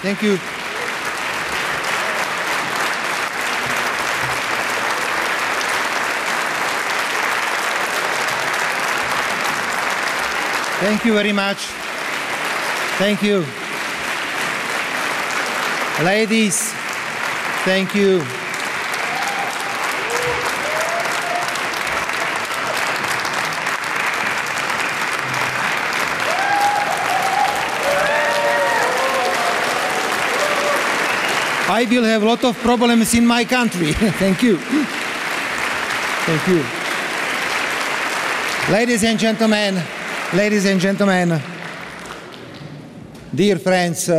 Thank you. Thank you very much. Thank you. Ladies, thank you. I will have a lot of problems in my country. Thank you. Thank you. Ladies and gentlemen, dear friends,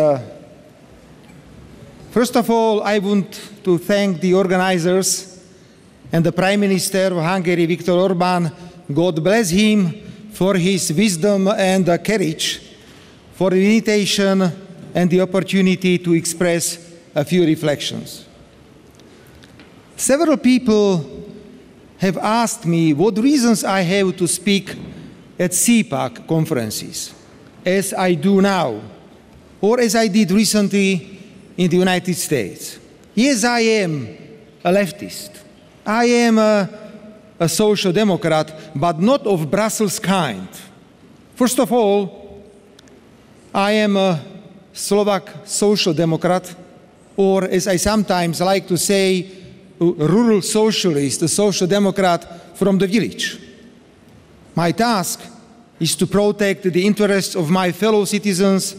first of all, I want to thank the organizers and the Prime Minister of Hungary, Viktor Orbán. God bless him for his wisdom and courage, for the invitation and the opportunity to express a few reflections. Several people have asked me what reasons I have to speak at CPAC conferences, as I do now, or as I did recently in the United States. Yes, I am a leftist. I am a social democrat, but not of Brussels kind. First of all, I am a Slovak social democrat, or as I sometimes like to say, rural socialist, a social democrat from the village. My task is to protect the interests of my fellow citizens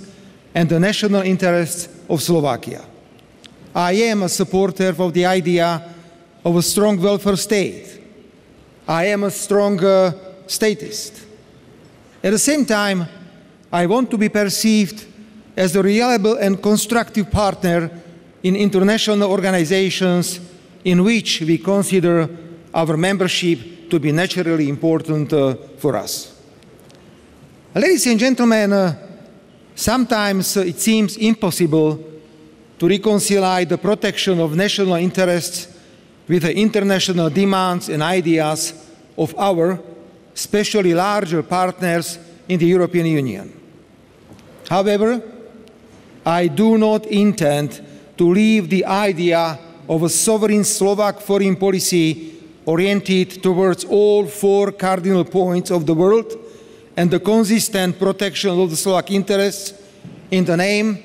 and the national interests of Slovakia. I am a supporter of the idea of a strong welfare state. I am a strong statist. At the same time, I want to be perceived as a reliable and constructive partner in international organizations in which we consider our membership to be naturally important for us. Ladies and gentlemen, sometimes it seems impossible to reconcile the protection of national interests with the international demands and ideas of our, especially larger partners in the European Union. However, I do not intend to leave the idea of a sovereign Slovak foreign policy oriented towards all four cardinal points of the world and the consistent protection of the Slovak interests in the name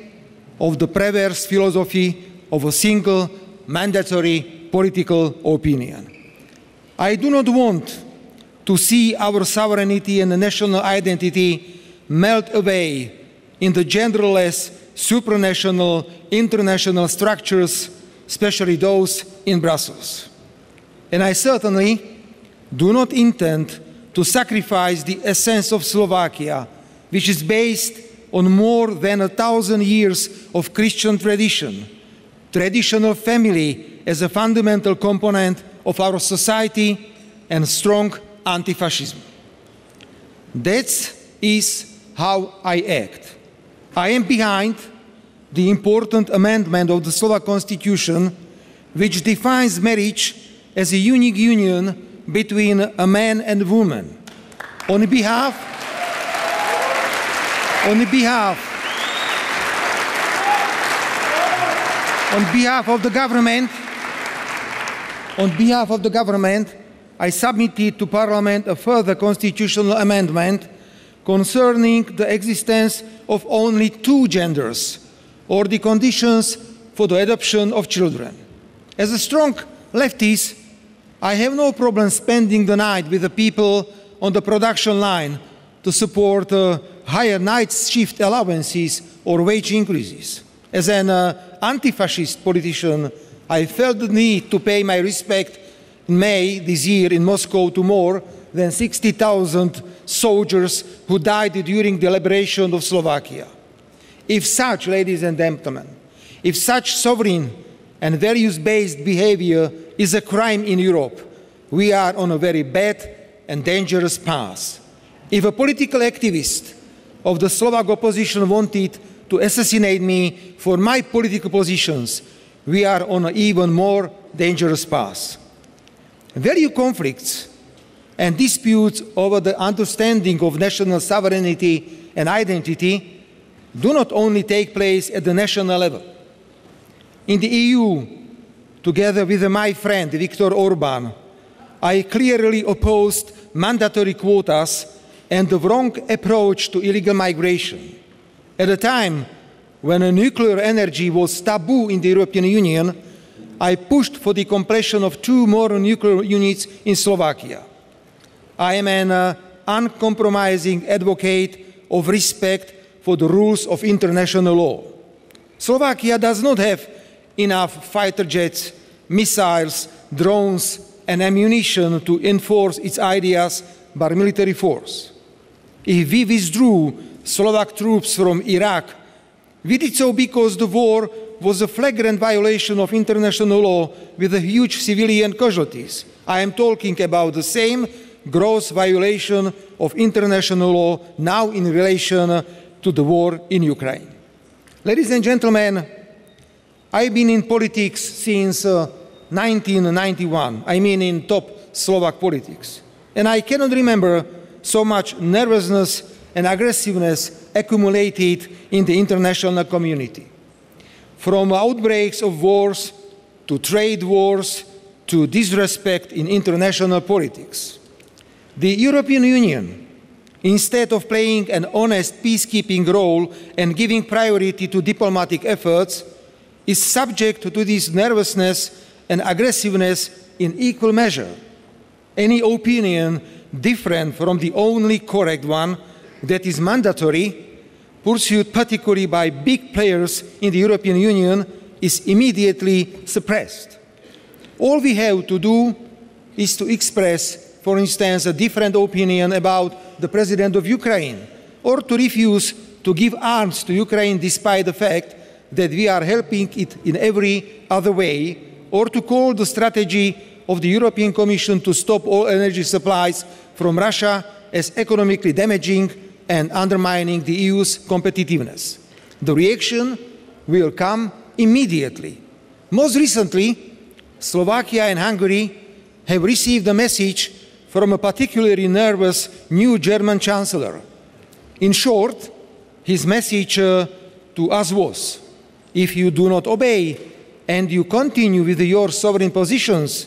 of the perverse philosophy of a single mandatory political opinion. I do not want to see our sovereignty and national identity melt away in the genderless, supranational, international structures, especially those in Brussels. And I certainly do not intend to sacrifice the essence of Slovakia, which is based on more than 1,000 years of Christian tradition, traditional family as a fundamental component of our society, and strong anti-fascism. That is how I act. I am behind the important amendment of the Slovak Constitution, which defines marriage as a unique union between a man and a woman. On behalf of the government, I submitted to Parliament a further constitutional amendment concerning the existence of only two genders, or the conditions for the adoption of children. As a strong leftist, I have no problem spending the night with the people on the production line to support higher night shift allowances or wage increases. As an anti-fascist politician, I felt the need to pay my respect in May this year in Moscow to more than 60,000 soldiers who died during the liberation of Slovakia. If such, ladies and gentlemen, if such sovereign and values-based behavior is a crime in Europe, we are on a very bad and dangerous path. If a political activist of the Slovak opposition wanted to assassinate me for my political positions, we are on an even more dangerous path. Value conflicts and disputes over the understanding of national sovereignty and identity do not only take place at the national level. In the EU, together with my friend Viktor Orban, I clearly opposed mandatory quotas and the wrong approach to illegal migration. At a time when nuclear energy was taboo in the European Union, I pushed for the completion of 2 more nuclear units in Slovakia. I am an uncompromising advocate of respect for the rules of international law. Slovakia does not have enough fighter jets, missiles, drones, and ammunition to enforce its ideas by military force. If we withdrew Slovak troops from Iraq, we did so because the war was a flagrant violation of international law with a huge civilian casualties. I am talking about the same gross violation of international law now in relation to the war in Ukraine. Ladies and gentlemen, I've been in politics since 1991, I mean in top Slovak politics, and I cannot remember so much nervousness and aggressiveness accumulated in the international community. From outbreaks of wars to trade wars to disrespect in international politics. The European Union, instead of playing an honest peacekeeping role and giving priority to diplomatic efforts, is subject to this nervousness and aggressiveness in equal measure. Any opinion different from the only correct one, that is mandatory, pursued particularly by big players in the European Union, is immediately suppressed. All we have to do is to express, for instance, a different opinion about the President of Ukraine, or to refuse to give arms to Ukraine despite the fact that we are helping it in every other way, or to call the strategy of the European Commission to stop all energy supplies from Russia as economically damaging and undermining the EU's competitiveness. The reaction will come immediately. Most recently, Slovakia and Hungary have received a message from a particularly nervous new German Chancellor. In short, his message to us was, if you do not obey and you continue with your sovereign positions,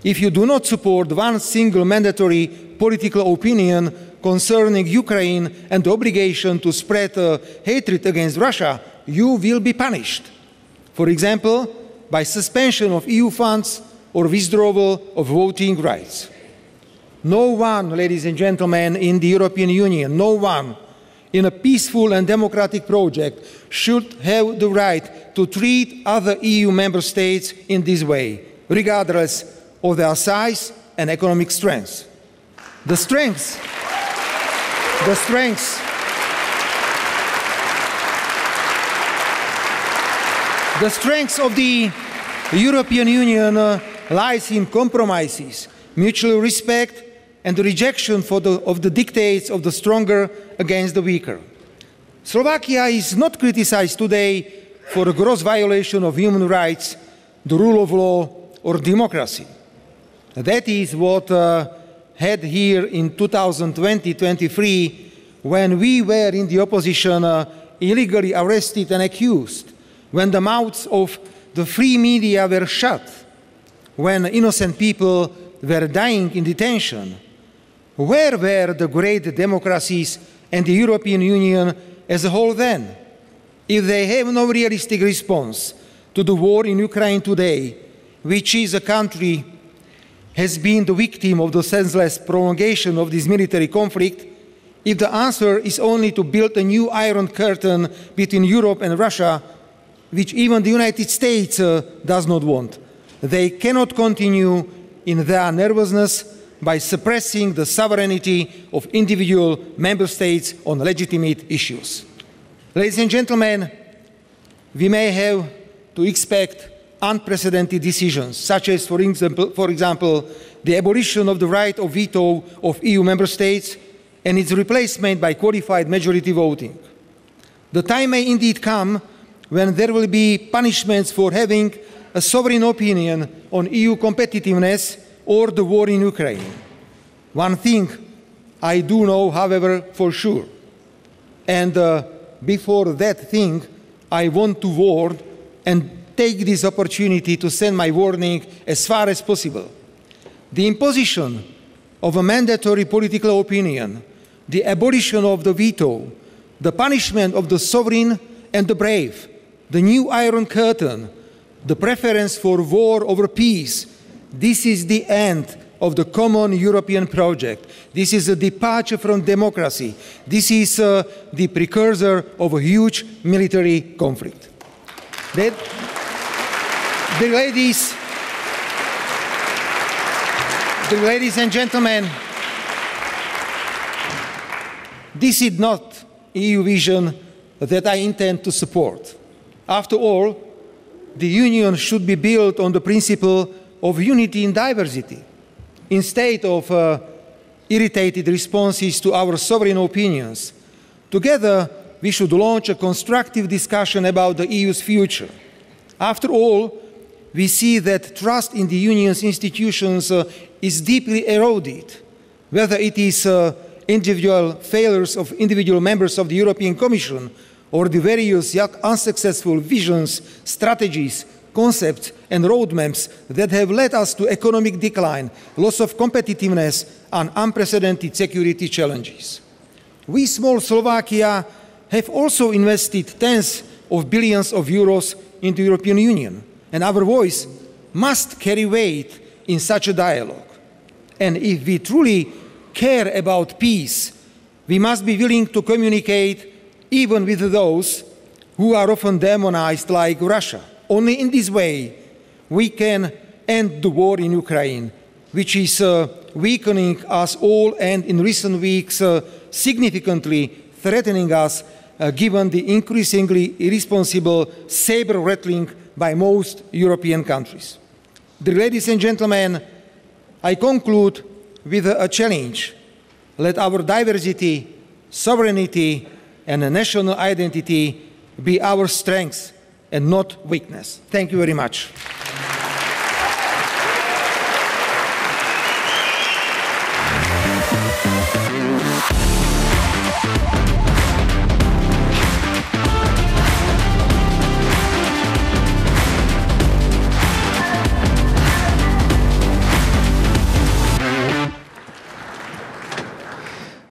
if you do not support one single mandatory political opinion concerning Ukraine and the obligation to spread hatred against Russia, you will be punished. For example, by suspension of EU funds or withdrawal of voting rights. No one, ladies and gentlemen, in the European Union, no one in a peaceful and democratic project should have the right to treat other EU member states in this way, regardless of their size and economic strength. The strengths of the European Union lies in compromises, mutual respect, and the rejection of the dictates of the stronger against the weaker. Slovakia is not criticized today for a gross violation of human rights, the rule of law, or democracy. That is what had here in 2020-23, when we were in the opposition illegally arrested and accused, when the mouths of the free media were shut, when innocent people were dying in detention. Where were the great democracies and the European Union as a whole then? If they have no realistic response to the war in Ukraine today, which is a country has been the victim of the senseless prolongation of this military conflict, if the answer is only to build a new iron curtain between Europe and Russia, which even the United States does not want, they cannot continue in their nervousness by suppressing the sovereignty of individual member states on legitimate issues. Ladies and gentlemen, we may have to expect unprecedented decisions, such as, for example, the abolition of the right of veto of EU member states and its replacement by qualified majority voting. The time may indeed come when there will be punishments for having a sovereign opinion on EU competitiveness or the war in Ukraine. One thing I do know, however, for sure, and before that thing, I want to warn and take this opportunity to send my warning as far as possible. The imposition of a mandatory political opinion, the abolition of the veto, the punishment of the sovereign and the brave, the new Iron Curtain, the preference for war over peace, this is the end of the common European project. This is a departure from democracy. This is the precursor of a huge military conflict. The ladies and gentlemen, this is not EU vision that I intend to support. After all, the Union should be built on the principle of unity in diversity, instead of irritated responses to our sovereign opinions. Together, we should launch a constructive discussion about the EU's future. After all, we see that trust in the Union's institutions is deeply eroded, whether it is individual failures of individual members of the European Commission or the various yet unsuccessful visions, strategies, concepts and roadmaps that have led us to economic decline, loss of competitiveness and unprecedented security challenges. We, small Slovakia, have also invested tens of billions of euros into the European Union, and our voice must carry weight in such a dialogue. And if we truly care about peace, we must be willing to communicate even with those who are often demonized like Russia. Only in this way we can end the war in Ukraine, which is weakening us all and in recent weeks significantly threatening us given the increasingly irresponsible saber-rattling by most European countries. Ladies and gentlemen, I conclude with a challenge. Let our diversity, sovereignty and national identity be our strength and not weakness. Thank you very much.